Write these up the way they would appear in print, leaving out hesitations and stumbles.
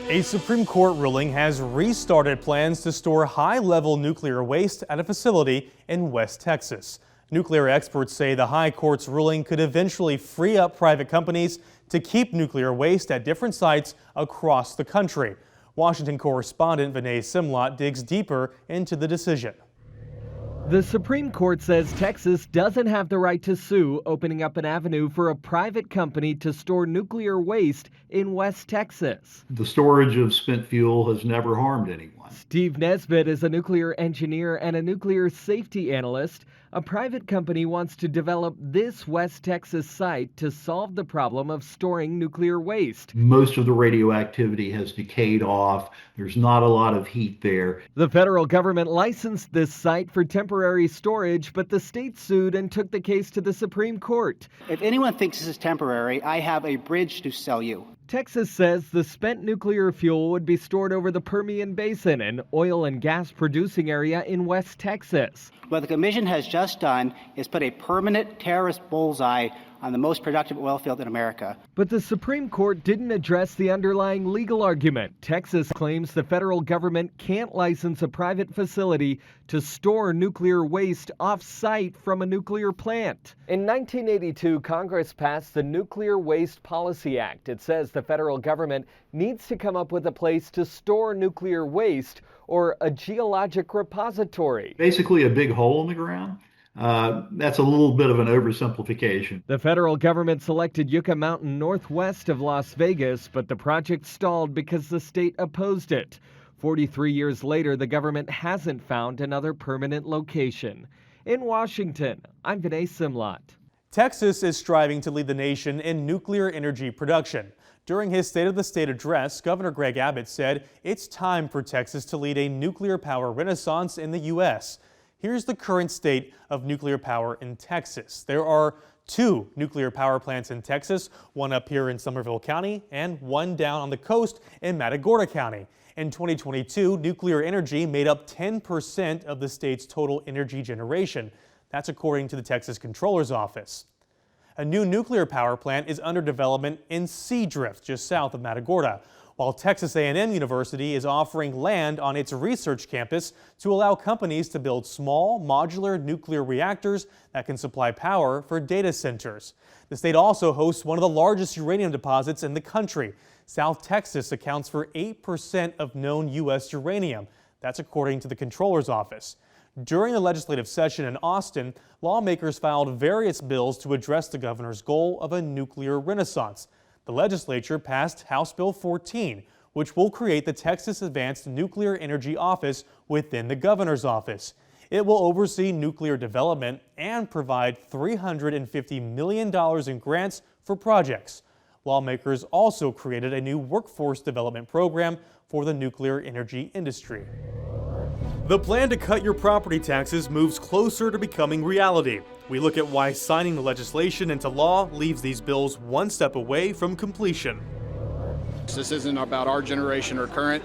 A Supreme Court ruling has restarted plans to store high-level nuclear waste at a facility in West Texas. Nuclear experts say the High Court's ruling could eventually free up private companies to keep nuclear waste at different sites across the country. Washington correspondent Vinay Simlot digs deeper into the decision. The Supreme Court says Texas doesn't have the right to sue, opening up an avenue for a private company to store nuclear waste in West Texas. The storage of spent fuel has never harmed anyone. Steve Nesbitt is a nuclear engineer and a nuclear safety analyst. A private company wants to develop this West Texas site to solve the problem of storing nuclear waste. Most of the radioactivity has decayed off. There's not a lot of heat there. The federal government licensed this site for temporary storage, but the state sued and took the case to the Supreme Court. If anyone thinks this is temporary, I have a bridge to sell you. Texas says the spent nuclear fuel would be stored over the Permian Basin, an oil and gas producing area in West Texas. What the commission has just done is put a permanent terrorist bullseye on the most productive oil field in America. But the Supreme Court didn't address the underlying legal argument. Texas claims the federal government can't license a private facility to store nuclear waste off-site from a nuclear plant. In 1982, Congress passed the Nuclear Waste Policy Act. It says the federal government needs to come up with a place to store nuclear waste or a geologic repository. Basically a big hole in the ground. That's a little bit of an oversimplification. The federal government selected Yucca Mountain northwest of Las Vegas, but the project stalled because the state opposed it. 43 years later, the government hasn't found another permanent location. In Washington, I'm Vinay Simlot. Texas is striving to lead the nation in nuclear energy production. During his State of the State address, Governor Greg Abbott said it's time for Texas to lead a nuclear power renaissance in the U.S. Here's the current state of nuclear power in Texas. There are 2 nuclear power plants in Texas, one up here in Somerville County and one down on the coast in Matagorda County. In 2022, nuclear energy made up 10% of the state's total energy generation. That's according to the Texas Comptroller's Office. A new nuclear power plant is under development in Seadrift, just south of Matagorda, while Texas A&M University is offering land on its research campus to allow companies to build small, modular nuclear reactors that can supply power for data centers. The state also hosts one of the largest uranium deposits in the country. South Texas accounts for 8% of known U.S. uranium. That's according to the Comptroller's Office. During the legislative session in Austin, lawmakers filed various bills to address the governor's goal of a nuclear renaissance. The legislature passed House Bill 14, which will create the Texas Advanced Nuclear Energy Office within the governor's office. It will oversee nuclear development and provide $350 million in grants for projects. Lawmakers also created a new workforce development program for the nuclear energy industry. The plan to cut your property taxes moves closer to becoming reality. We look at why signing the legislation into law leaves these bills one step away from completion. This isn't about our generation or current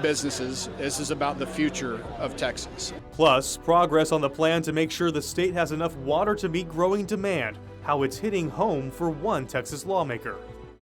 businesses. This is about the future of Texas. Plus, progress on the plan to make sure the state has enough water to meet growing demand, how it's hitting home for one Texas lawmaker.